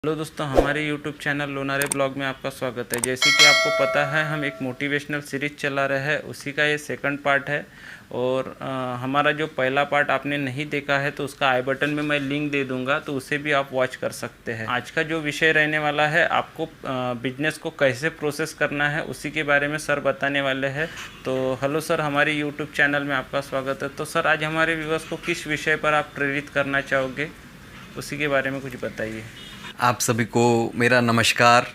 Hello दोस्तों, हमारे YouTube channel Lonare blog में आपका स्वागत है। जैसे कि आपको पता है, हम एक मोटिवेशनल सीरीज़ चला रहे हैं, उसी का ये सेकंड पार्ट है। और हमारा जो पहला पार्ट आपने नहीं देखा है तो उसका आई बटन में मैं लिंक दे दूंगा, तो उसे भी आप वॉच कर सकते हैं। आज का जो विषय रहने वाला है, आपको बिजनेस को कैसे प्रोसेस करना है उसी के बारे में सर बताने वाले हैं। तो हेलो सर, हमारे यूट्यूब चैनल में आपका स्वागत है। तो सर, आज हमारे व्यूअर्स को किस विषय पर आप प्रेरित करना चाहोगे, उसी के बारे में कुछ बताइए। आप सभी को मेरा नमस्कार।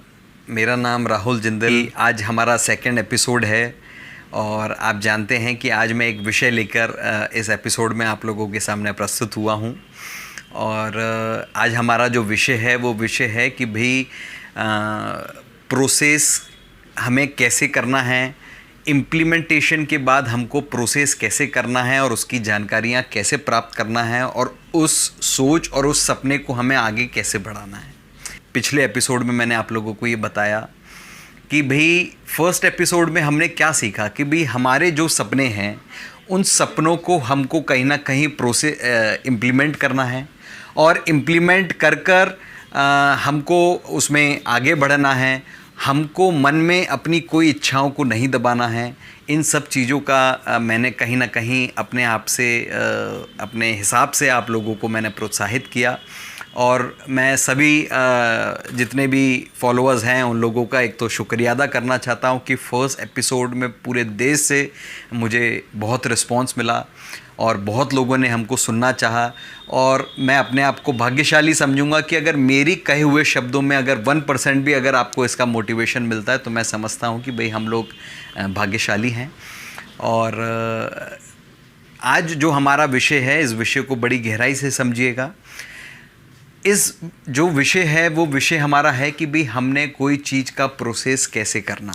मेरा नाम राहुल जिंदल। आज हमारा सेकंड एपिसोड है और आप जानते हैं कि आज मैं एक विषय लेकर इस एपिसोड में आप लोगों के सामने प्रस्तुत हुआ हूं। और आज हमारा जो विषय है वो विषय है कि भाई प्रोसेस हमें कैसे करना है, इम्प्लीमेंटेशन के बाद हमको प्रोसेस कैसे करना है और उसकी जानकारियाँ कैसे प्राप्त करना है और उस सोच और उस सपने को हमें आगे कैसे बढ़ाना है। पिछले एपिसोड में मैंने आप लोगों को ये बताया कि भाई फर्स्ट एपिसोड में हमने क्या सीखा कि भाई हमारे जो सपने हैं उन सपनों को हमको कहीं ना कहीं इम्प्लीमेंट करना है और इम्प्लीमेंट कर कर हमको उसमें आगे बढ़ना है। हमको मन में अपनी कोई इच्छाओं को नहीं दबाना है। इन सब चीज़ों का मैंने कहीं ना कहीं अपने आप से अपने हिसाब से आप लोगों को मैंने प्रोत्साहित किया। और मैं सभी जितने भी फॉलोअर्स हैं उन लोगों का एक तो शुक्रिया अदा करना चाहता हूं कि फ़र्स्ट एपिसोड में पूरे देश से मुझे बहुत रिस्पांस मिला और बहुत लोगों ने हमको सुनना चाहा। और मैं अपने आप को भाग्यशाली समझूंगा कि अगर मेरी कहे हुए शब्दों में अगर 1% भी अगर आपको इसका मोटिवेशन मिलता है तो मैं समझता हूं कि भाई हम लोग भाग्यशाली हैं। और आज जो हमारा विषय है, इस विषय को बड़ी गहराई से समझिएगा। इस जो विषय है वो विषय हमारा है कि भाई हमने कोई चीज़ का प्रोसेस कैसे करना।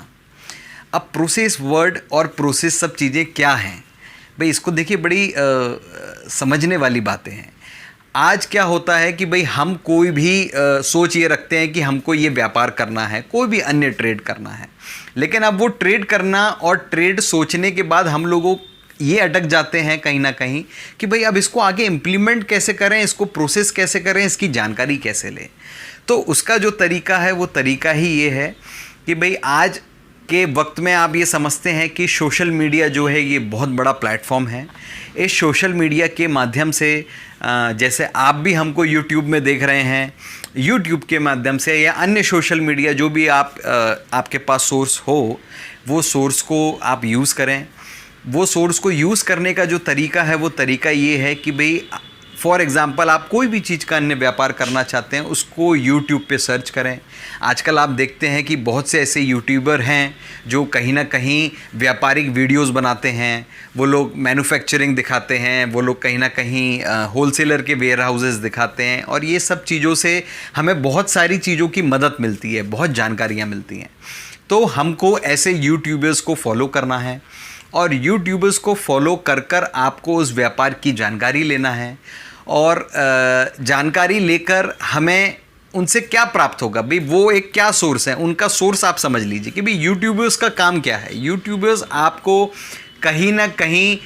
अब प्रोसेस वर्ड और प्रोसेस सब चीज़ें क्या हैं भाई, इसको देखिए बड़ी समझने वाली बातें हैं। आज क्या होता है कि भाई हम कोई भी सोच ये रखते हैं कि हमको ये व्यापार करना है, कोई भी अन्य ट्रेड करना है, लेकिन अब वो ट्रेड करना और ट्रेड सोचने के बाद हम लोगों ये अटक जाते हैं कहीं ना कहीं कि भाई अब इसको आगे इम्प्लीमेंट कैसे करें, इसको प्रोसेस कैसे करें, इसकी जानकारी कैसे लें। तो उसका जो तरीका है वो तरीका ही ये है कि भाई आज के वक्त में आप ये समझते हैं कि सोशल मीडिया जो है ये बहुत बड़ा प्लेटफॉर्म है। इस सोशल मीडिया के माध्यम से जैसे आप भी हमको यूट्यूब में देख रहे हैं, यूट्यूब के माध्यम से या अन्य सोशल मीडिया जो भी आपके पास सोर्स हो, वो सोर्स को आप यूज़ करें। वो सोर्स को यूज़ करने का जो तरीका है वो तरीका ये है कि भाई फॉर एग्ज़ाम्पल आप कोई भी चीज़ का अन्य व्यापार करना चाहते हैं, उसको यूट्यूब पे सर्च करें। आजकल आप देखते हैं कि बहुत से ऐसे यूट्यूबर हैं जो कहीं ना कहीं व्यापारिक वीडियोस बनाते हैं। वो लोग मैन्युफैक्चरिंग दिखाते हैं, वो लोग कहीं ना कहीं होलसेलर के वेयर हाउसेस दिखाते हैं। और ये सब चीज़ों से हमें बहुत सारी चीज़ों की मदद मिलती है, बहुत जानकारियाँ मिलती हैं। तो हमको ऐसे यूट्यूबर्स को फॉलो करना है और यूट्यूबर्स को फॉलो कर कर आपको उस व्यापार की जानकारी लेना है। और जानकारी लेकर हमें उनसे क्या प्राप्त होगा भाई, वो एक क्या सोर्स है, उनका सोर्स आप समझ लीजिए कि भाई यूट्यूबर्स का काम क्या है। यूट्यूबर्स आपको कहीं ना कहीं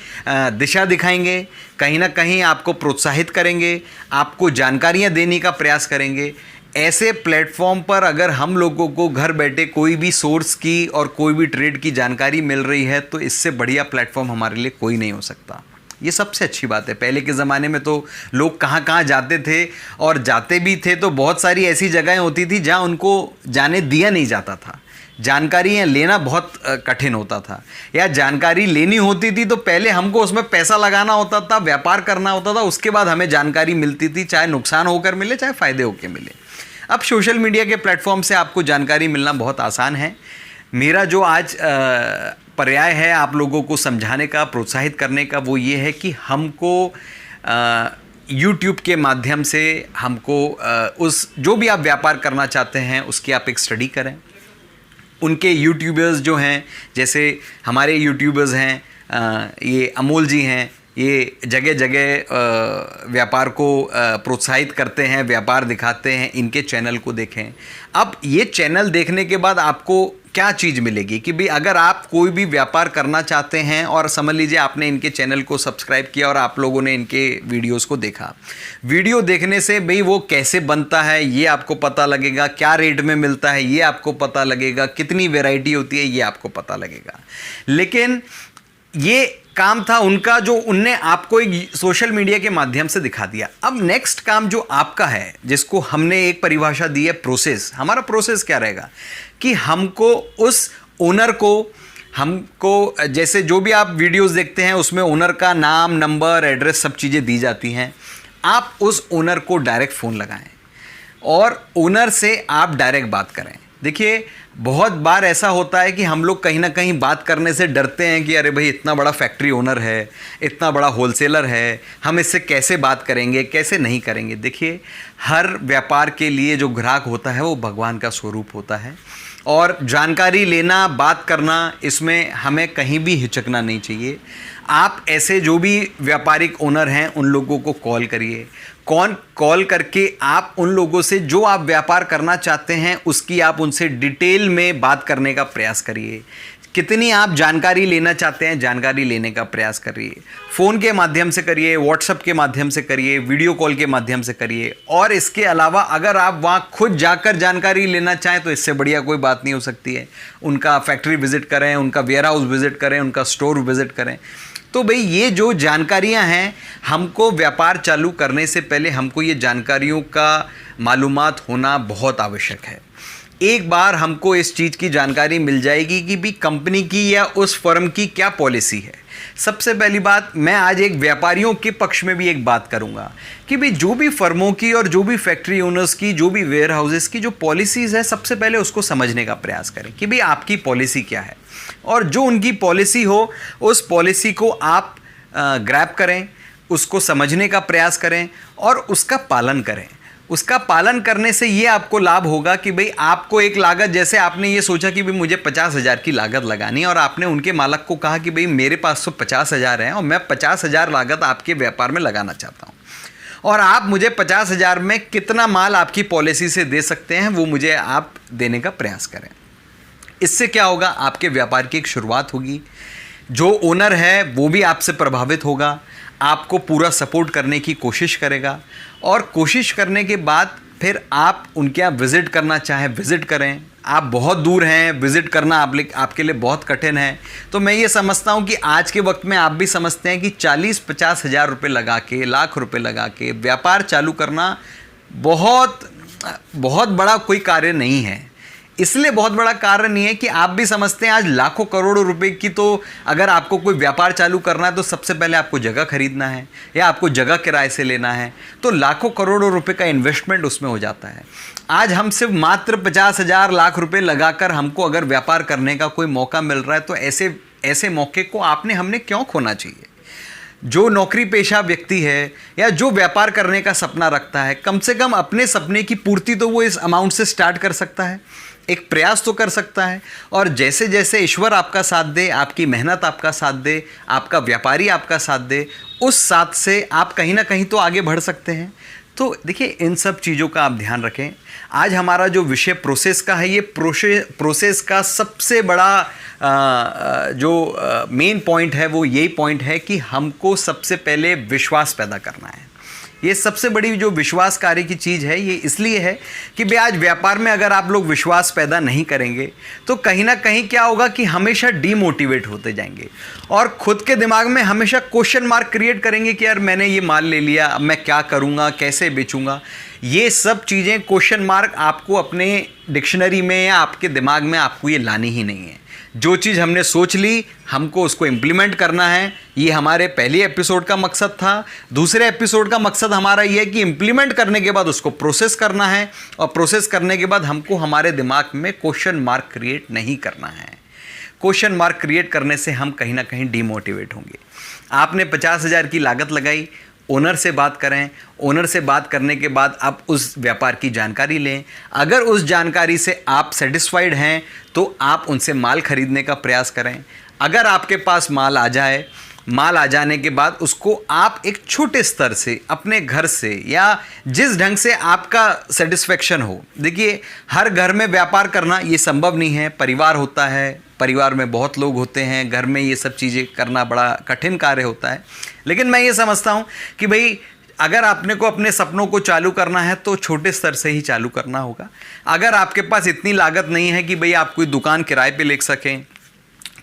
दिशा दिखाएंगे, कहीं ना कहीं आपको प्रोत्साहित करेंगे, आपको जानकारियाँ देने का प्रयास करेंगे। ऐसे प्लेटफॉर्म पर अगर हम लोगों को घर बैठे कोई भी सोर्स की और कोई भी ट्रेड की जानकारी मिल रही है तो इससे बढ़िया प्लेटफॉर्म हमारे लिए कोई नहीं हो सकता। ये सबसे अच्छी बात है। पहले के ज़माने में तो लोग कहाँ कहाँ जाते थे, और जाते भी थे तो बहुत सारी ऐसी जगहें होती थी जहाँ उनको जाने दिया नहीं जाता था। जानकारी लेना बहुत कठिन होता था, या जानकारी लेनी होती थी तो पहले हमको उसमें पैसा लगाना होता था, व्यापार करना होता था, उसके बाद हमें जानकारी मिलती थी, चाहे नुकसान होकर मिले चाहे फ़ायदे होकर मिले। अब सोशल मीडिया के प्लेटफॉर्म से आपको जानकारी मिलना बहुत आसान है। मेरा जो आज पर्याय है आप लोगों को समझाने का, प्रोत्साहित करने का, वो ये है कि हमको YouTube के माध्यम से हमको उस जो भी आप व्यापार करना चाहते हैं उसकी आप एक स्टडी करें। उनके यूट्यूबर्स जो हैं, जैसे हमारे यूट्यूबर्स हैं ये अमोल जी हैं, ये जगह जगह व्यापार को प्रोत्साहित करते हैं, व्यापार दिखाते हैं। इनके चैनल को देखें। अब ये चैनल देखने के बाद आपको क्या चीज़ मिलेगी कि भाई अगर आप कोई भी व्यापार करना चाहते हैं और समझ लीजिए आपने इनके चैनल को सब्सक्राइब किया और आप लोगों ने इनके वीडियोस को देखा, वीडियो देखने से भाई वो कैसे बनता है ये आपको पता लगेगा, क्या रेट में मिलता है ये आपको पता लगेगा, कितनी वैरायटी होती है ये आपको पता लगेगा। लेकिन ये काम था उनका जो उनने आपको एक सोशल मीडिया के माध्यम से दिखा दिया। अब नेक्स्ट काम जो आपका है, जिसको हमने एक परिभाषा दी है प्रोसेस। हमारा प्रोसेस क्या रहेगा कि हमको उस ओनर को, हमको जैसे जो भी आप वीडियोस देखते हैं उसमें ओनर का नाम, नंबर, एड्रेस सब चीज़ें दी जाती हैं। आप उस ओनर को डायरेक्ट फ़ोन लगाएं और ओनर से आप डायरेक्ट बात करें। देखिए बहुत बार ऐसा होता है कि हम लोग कहीं ना कहीं बात करने से डरते हैं कि अरे भाई इतना बड़ा फैक्ट्री ओनर है, इतना बड़ा होलसेलर है, हम इससे कैसे बात करेंगे, कैसे नहीं करेंगे। देखिए हर व्यापार के लिए जो ग्राहक होता है वो भगवान का स्वरूप होता है और जानकारी लेना, बात करना, इसमें हमें कहीं भी हिचकना नहीं चाहिए। आप ऐसे जो भी व्यापारिक ओनर हैं उन लोगों को कॉल करिए, कॉल करके आप उन लोगों से जो आप व्यापार करना चाहते हैं उसकी आप उनसे डिटेल में बात करने का प्रयास करिए। कितनी आप जानकारी लेना चाहते हैं जानकारी लेने का प्रयास करिए। फ़ोन के माध्यम से करिए, व्हाट्सएप के माध्यम से करिए, वीडियो कॉल के माध्यम से करिए। और इसके अलावा अगर आप वहाँ खुद जाकर जानकारी लेना चाहें तो इससे बढ़िया कोई बात नहीं हो सकती है। उनका फैक्ट्री विज़िट करें, उनका वेयर हाउस विज़िट करें, उनका स्टोर विज़िट करें। तो भाई ये जो जानकारियां हैं, हमको व्यापार चालू करने से पहले हमको ये जानकारियों का मालूमात होना बहुत आवश्यक है। एक बार हमको इस चीज़ की जानकारी मिल जाएगी कि भी कंपनी की या उस फर्म की क्या पॉलिसी है। सबसे पहली बात, मैं आज एक व्यापारियों के पक्ष में भी एक बात करूंगा कि भाई जो भी फर्मों की और जो भी फैक्ट्री ओनर्स की, जो भी वेयर हाउसेस की जो पॉलिसीज़ है, सबसे पहले उसको समझने का प्रयास करें कि भाई आपकी पॉलिसी क्या है। और जो उनकी पॉलिसी हो उस पॉलिसी को आप ग्रैब करें, उसको समझने का प्रयास करें और उसका पालन करें। उसका पालन करने से ये आपको लाभ होगा कि भाई आपको एक लागत, जैसे आपने ये सोचा कि भाई मुझे 50,000 की लागत लगानी है और आपने उनके मालिक को कहा कि भाई मेरे पास तो 50,000 है और मैं 50,000 लागत आपके व्यापार में लगाना चाहता हूँ और आप मुझे 50,000 में कितना माल आपकी पॉलिसी से दे सकते हैं वो मुझे आप देने का प्रयास करें। इससे क्या होगा, आपके व्यापार की एक शुरुआत होगी। जो ओनर है वो भी आपसे प्रभावित होगा, आपको पूरा सपोर्ट करने की कोशिश करेगा और कोशिश करने के बाद फिर आप उनके यहाँ विज़िट करना चाहें विज़िट करें। आप बहुत दूर हैं, विज़िट करना आपके लिए बहुत कठिन है, तो मैं ये समझता हूँ कि आज के वक्त में आप भी समझते हैं कि 40-50 हज़ार रुपये लगा के, लाख रुपए लगा के व्यापार चालू करना बहुत बड़ा कोई कार्य नहीं है। इसलिए बहुत बड़ा कारण नहीं है कि आप भी समझते हैं आज लाखों करोड़ों रुपए की, तो अगर आपको कोई व्यापार चालू करना है तो सबसे पहले आपको जगह खरीदना है या आपको जगह किराए से लेना है, तो लाखों करोड़ों रुपए का इन्वेस्टमेंट उसमें हो जाता है। आज हम सिर्फ मात्र 50,000 लाख रुपए लगाकर हमको अगर व्यापार करने का कोई मौका मिल रहा है तो ऐसे मौके को हमने क्यों खोना चाहिए। जो नौकरी पेशा व्यक्ति है या जो व्यापार करने का सपना रखता है, कम से कम अपने सपने की पूर्ति तो वो इस अमाउंट से स्टार्ट कर सकता है, एक प्रयास तो कर सकता है। और जैसे जैसे ईश्वर आपका साथ दे, आपकी मेहनत आपका साथ दे, आपका व्यापारी आपका साथ दे, उस साथ से आप कहीं ना कहीं तो आगे बढ़ सकते हैं। तो देखिए इन सब चीज़ों का आप ध्यान रखें। आज हमारा जो विषय प्रोसेस का है, ये प्रोसेस का सबसे बड़ा जो मेन पॉइंट है वो यही पॉइंट है कि हमको सबसे पहले विश्वास पैदा करना है। ये सबसे बड़ी जो विश्वास कार्य की चीज़ है, ये इसलिए है कि भाई आज व्यापार में अगर आप लोग विश्वास पैदा नहीं करेंगे तो कहीं ना कहीं क्या होगा कि हमेशा डीमोटिवेट होते जाएंगे और खुद के दिमाग में हमेशा क्वेश्चन मार्क क्रिएट करेंगे कि यार मैंने ये माल ले लिया, अब मैं क्या करूँगा, कैसे बेचूंगा। ये सब चीज़ें क्वेश्चन मार्क आपको अपने डिक्शनरी में या आपके दिमाग में आपको ये लानी ही नहीं है। जो चीज़ हमने सोच ली हमको उसको इम्प्लीमेंट करना है। ये हमारे पहले एपिसोड का मकसद था। दूसरे एपिसोड का मकसद हमारा ये है कि इम्प्लीमेंट करने के बाद उसको प्रोसेस करना है और प्रोसेस करने के बाद हमको हमारे दिमाग में क्वेश्चन मार्क क्रिएट नहीं करना है। क्वेश्चन मार्क क्रिएट करने से हम कहीं ना कहीं डीमोटिवेट होंगे। आपने 50,000 की लागत लगाई, ओनर से बात करें। ओनर से बात करने के बाद आप उस व्यापार की जानकारी लें। अगर उस जानकारी से आप सेटिस्फाइड हैं तो आप उनसे माल खरीदने का प्रयास करें। अगर आपके पास माल आ जाए माल आ जाने के बाद उसको आप एक छोटे स्तर से अपने घर से या जिस ढंग से आपका सेटिस्फेक्शन हो। देखिए, हर घर में व्यापार करना ये संभव नहीं है, परिवार होता है, परिवार में बहुत लोग होते हैं, घर में ये सब चीज़ें करना बड़ा कठिन कार्य होता है। लेकिन मैं ये समझता हूँ कि भाई अगर आपने को अपने सपनों को चालू करना है तो छोटे स्तर से ही चालू करना होगा। अगर आपके पास इतनी लागत नहीं है कि भाई आप कोई दुकान किराए पे ले सकें,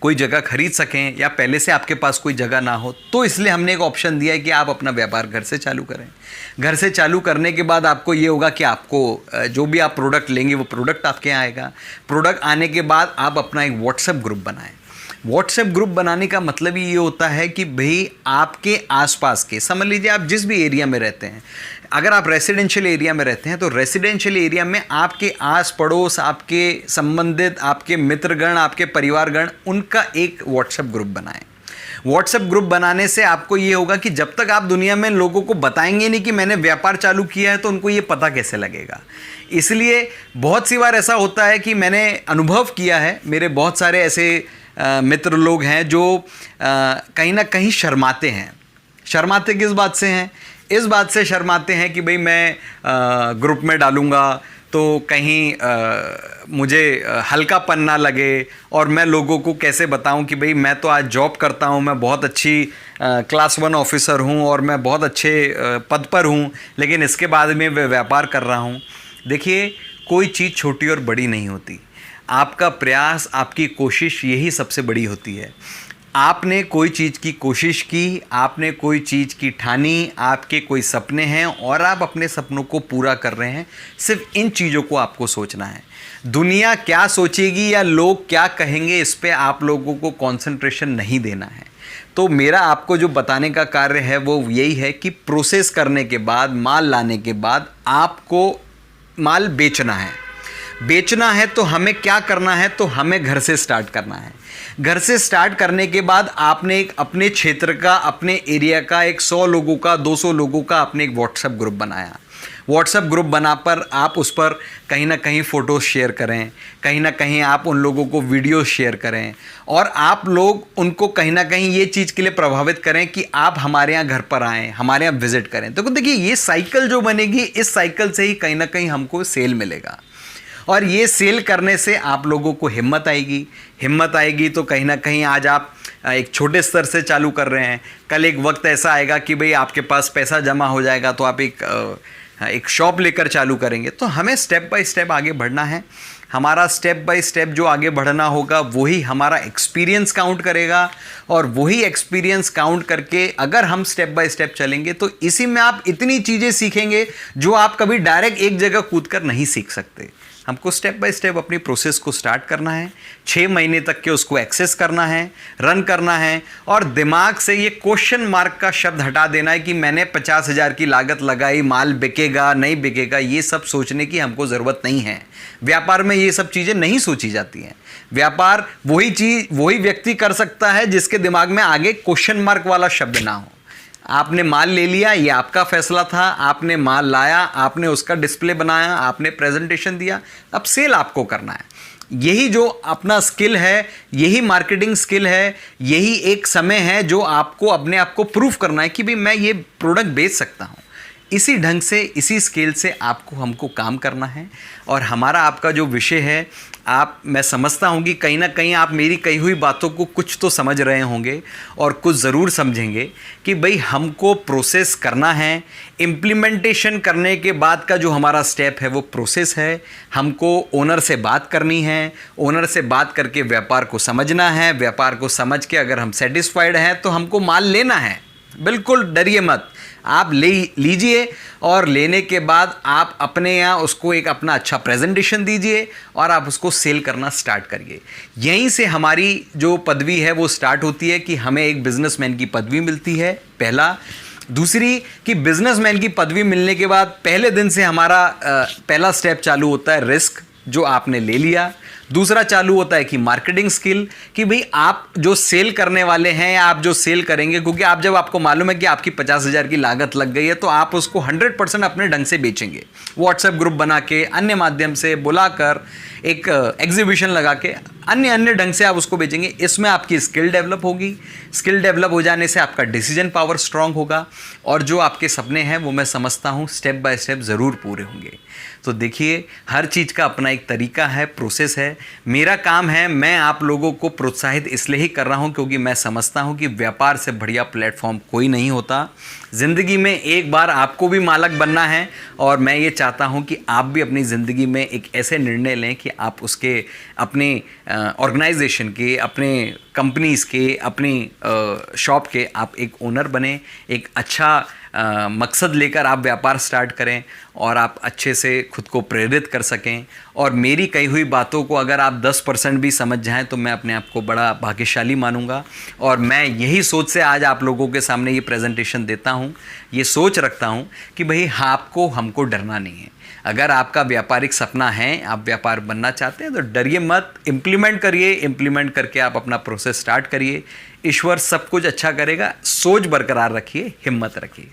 कोई जगह खरीद सकें, या पहले से आपके पास कोई जगह ना हो, तो इसलिए हमने एक ऑप्शन दिया है कि आप अपना व्यापार घर से चालू करें। घर से चालू करने के बाद आपको ये होगा कि आपको जो भी आप प्रोडक्ट लेंगे वो प्रोडक्ट आपके यहाँ आएगा। प्रोडक्ट आने के बाद आप अपना एक व्हाट्सएप ग्रुप बनाएं। व्हाट्सएप ग्रुप बनाने का मतलब ही ये होता है कि भाई आपके आसपास के, समझ लीजिए आप जिस भी एरिया में रहते हैं, अगर आप रेसिडेंशियल एरिया में रहते हैं तो रेसिडेंशियल एरिया में आपके आस पड़ोस, आपके संबंधित, आपके मित्रगण, आपके परिवारगण, उनका एक व्हाट्सएप ग्रुप बनाएं। व्हाट्सएप ग्रुप बनाने से आपको ये होगा कि जब तक आप दुनिया में लोगों को बताएंगे नहीं कि मैंने व्यापार चालू किया है तो उनको ये पता कैसे लगेगा। इसलिए बहुत सी बार ऐसा होता है कि मैंने अनुभव किया है, मेरे बहुत सारे ऐसे मित्र लोग हैं जो कहीं ना कहीं शर्माते हैं। शर्माते किस बात से हैं? इस बात से शर्माते हैं कि भाई मैं ग्रुप में डालूंगा तो कहीं मुझे हल्कापन ना लगे, और मैं लोगों को कैसे बताऊं कि भाई मैं तो आज जॉब करता हूं, मैं बहुत अच्छी क्लास 1 ऑफिसर हूं और मैं बहुत अच्छे पद पर हूं, लेकिन इसके बाद में मैं व्यापार कर रहा हूं। देखिए, कोई चीज़ छोटी और बड़ी नहीं होती। आपका प्रयास, आपकी कोशिश, यही सबसे बड़ी होती है। आपने कोई चीज़ की कोशिश की, आपने कोई चीज़ की ठानी, आपके कोई सपने हैं और आप अपने सपनों को पूरा कर रहे हैं। सिर्फ इन चीज़ों को आपको सोचना है। दुनिया क्या सोचेगी या लोग क्या कहेंगे, इस पे आप लोगों को कंसंट्रेशन नहीं देना है। तो मेरा आपको जो बताने का कार्य है वो यही है कि प्रोसेस करने के बाद, माल लाने के बाद आपको माल बेचना है। बेचना है तो हमें क्या करना है? तो हमें घर से स्टार्ट करना है। घर से स्टार्ट करने के बाद आपने एक अपने क्षेत्र का, अपने एरिया का, एक 100 लोगों का, 200 लोगों का आपने एक व्हाट्सएप ग्रुप बनाया। व्हाट्सएप ग्रुप बना पर आप उस पर कहीं ना कहीं फ़ोटोज़ शेयर करें, कहीं ना कहीं आप उन लोगों को वीडियो शेयर करें, और आप लोग उनको कहीं ना कहीं ये चीज़ के लिए प्रभावित करें कि आप हमारे यहाँ घर पर आएँ, हमारे यहाँ विज़िट करें। तो देखिए, ये साइकिल जो बनेगी, इस साइकिल से ही कहीं ना कहीं हमको सेल मिलेगा, और ये सेल करने से आप लोगों को हिम्मत आएगी। हिम्मत आएगी तो कहीं ना कहीं आज आप एक छोटे स्तर से चालू कर रहे हैं, कल एक वक्त ऐसा आएगा कि भाई आपके पास पैसा जमा हो जाएगा तो आप एक शॉप लेकर चालू करेंगे। तो हमें स्टेप बाय स्टेप आगे बढ़ना है। हमारा स्टेप बाय स्टेप जो आगे बढ़ना होगा वही हमारा एक्सपीरियंस काउंट करेगा, और वही एक्सपीरियंस काउंट करके अगर हम स्टेप बाय स्टेप चलेंगे तो इसी में आप इतनी चीज़ें सीखेंगे जो आप कभी डायरेक्ट एक जगह कूदकर नहीं सीख सकते। हमको स्टेप बाय स्टेप अपनी प्रोसेस को स्टार्ट करना है, 6 महीने तक के उसको एक्सेस करना है, रन करना है, और दिमाग से ये क्वेश्चन मार्क का शब्द हटा देना है कि मैंने 50,000 की लागत लगाई, माल बिकेगा नहीं बिकेगा, ये सब सोचने की हमको ज़रूरत नहीं है। व्यापार में ये सब चीज़ें नहीं सोची जाती हैं। व्यापार वही व्यक्ति कर सकता है जिसके दिमाग में आगे क्वेश्चन मार्क वाला शब्द ना हो। आपने माल ले लिया, ये आपका फैसला था, आपने माल लाया, आपने उसका डिस्प्ले बनाया, आपने प्रेजेंटेशन दिया, अब सेल आपको करना है। यही जो अपना स्किल है, यही मार्केटिंग स्किल है, यही एक समय है जो आपको अपने आप को प्रूफ करना है कि भाई मैं ये प्रोडक्ट बेच सकता हूँ। इसी ढंग से, इसी स्केल से हमको काम करना है। और हमारा आपका जो विषय है, मैं समझता हूँ कि कहीं ना कहीं आप मेरी कही हुई बातों को कुछ तो समझ रहे होंगे और कुछ ज़रूर समझेंगे कि भाई हमको प्रोसेस करना है। इम्प्लीमेंटेशन करने के बाद का जो हमारा स्टेप है वो प्रोसेस है। हमको ओनर से बात करनी है, ओनर से बात करके व्यापार को समझना है। व्यापार को समझ के अगर हम सेटिस्फाइड हैं तो हमको माल लेना है। बिल्कुल डरिए मत, आप ले लीजिए, और लेने के बाद आप अपने यहाँ उसको एक अपना अच्छा प्रेजेंटेशन दीजिए और आप उसको सेल करना स्टार्ट करिए। यहीं से हमारी जो पदवी है वो स्टार्ट होती है कि हमें एक बिजनेसमैन की पदवी मिलती है, पहला। दूसरी कि बिजनेसमैन की पदवी मिलने के बाद पहले दिन से हमारा पहला स्टेप चालू होता है रिस्क, जो आपने ले लिया। दूसरा चालू होता है कि मार्केटिंग स्किल, कि भाई आप जो सेल करने वाले हैं या आप जो सेल करेंगे, क्योंकि आप जब आपको मालूम है कि आपकी 50,000 की लागत लग गई है तो आप उसको 100% अपने ढंग से बेचेंगे। व्हाट्सएप ग्रुप बना के, अन्य माध्यम से बुलाकर, एक एग्जीबिशन लगा के, अन्य ढंग से आप उसको बेचेंगे। इसमें आपकी स्किल डेवलप होगी। स्किल डेवलप हो जाने से आपका डिसीजन पावर स्ट्रांग होगा और जो आपके सपने हैं वो मैं समझता हूँ स्टेप बाय स्टेप ज़रूर पूरे होंगे। तो देखिए, हर चीज़ का अपना एक तरीका है, प्रोसेस है। मेरा काम है, मैं आप लोगों को प्रोत्साहित इसलिए ही कर रहा हूँ क्योंकि मैं समझता हूँ कि व्यापार से बढ़िया प्लेटफॉर्म कोई नहीं होता। ज़िंदगी में एक बार आपको भी मालिक बनना है और मैं ये चाहता हूँ कि आप भी अपनी ज़िंदगी में एक ऐसे निर्णय लें कि आप उसके अपने ऑर्गेनाइजेशन के, अपने कंपनीज़ के, अपनी शॉप के आप एक ओनर बने, एक अच्छा मकसद लेकर आप व्यापार स्टार्ट करें और आप अच्छे से खुद को प्रेरित कर सकें। और मेरी कही हुई बातों को अगर आप 10% भी समझ जाएं तो मैं अपने आप को बड़ा भाग्यशाली मानूंगा। और मैं यही सोच से आज आप लोगों के सामने ये प्रेजेंटेशन देता हूं, ये सोच रखता हूं कि भाई आपको हमको डरना नहीं है। अगर आपका व्यापारिक सपना है, आप व्यापार बनना चाहते हैं तो डरिए मत, इम्प्लीमेंट करिए। इम्प्लीमेंट करके आप अपना प्रोसेस स्टार्ट करिए। ईश्वर सब कुछ अच्छा करेगा। सोच बरकरार रखिए, हिम्मत रखिए।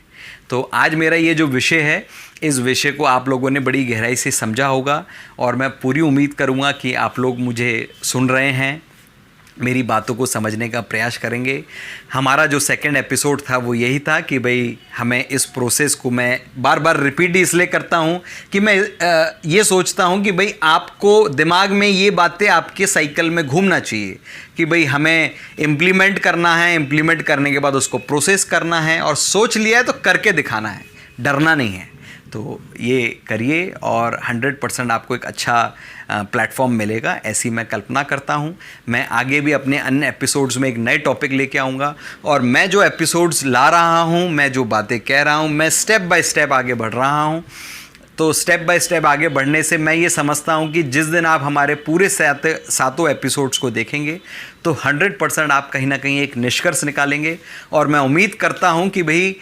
तो आज मेरा ये जो विषय है, इस विषय को आप लोगों ने बड़ी गहराई से समझा होगा और मैं पूरी उम्मीद करूँगा कि आप लोग मुझे सुन रहे हैं, मेरी बातों को समझने का प्रयास करेंगे। हमारा जो सेकंड एपिसोड था वो यही था कि भाई हमें इस प्रोसेस को, मैं बार बार रिपीट इसलिए करता हूँ कि मैं ये सोचता हूँ कि भाई आपको दिमाग में ये बातें आपके साइकिल में घूमना चाहिए कि भाई हमें इम्प्लीमेंट करना है, इम्प्लीमेंट करने के बाद उसको प्रोसेस करना है और सोच लिया है तो करके दिखाना है, डरना नहीं है। तो ये करिए और 100% आपको एक अच्छा प्लेटफॉर्म मिलेगा, ऐसी मैं कल्पना करता हूँ। मैं आगे भी अपने अन्य एपिसोड्स में एक नए टॉपिक लेके आऊँगा और मैं जो एपिसोड्स ला रहा हूँ, मैं जो बातें कह रहा हूँ, मैं स्टेप बाय स्टेप आगे बढ़ रहा हूँ। तो स्टेप बाय स्टेप आगे बढ़ने से मैं ये समझता हूँ कि जिस दिन आप हमारे पूरे सातों एपिसोड्स को देखेंगे तो 100% आप कहीं ना कहीं एक निष्कर्ष निकालेंगे। और मैं उम्मीद करता हूँ कि भाई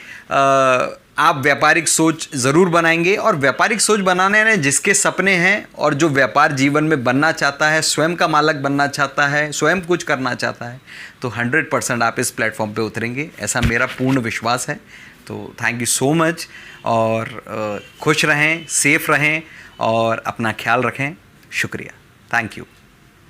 आप व्यापारिक सोच ज़रूर बनाएंगे। और व्यापारिक सोच बनाने में जिसके सपने हैं और जो व्यापार जीवन में बनना चाहता है, स्वयं का मालिक बनना चाहता है, स्वयं कुछ करना चाहता है, तो 100% आप इस प्लेटफॉर्म पे उतरेंगे, ऐसा मेरा पूर्ण विश्वास है। तो थैंक यू सो मच और खुश रहें, सेफ रहें और अपना ख्याल रखें। शुक्रिया, थैंक यू।